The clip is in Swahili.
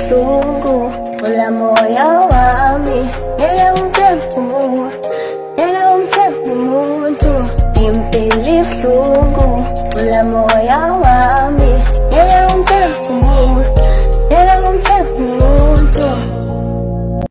Sungu ula moyo wami, yeye umtempu muntu. Impili sungu ula moyo wami.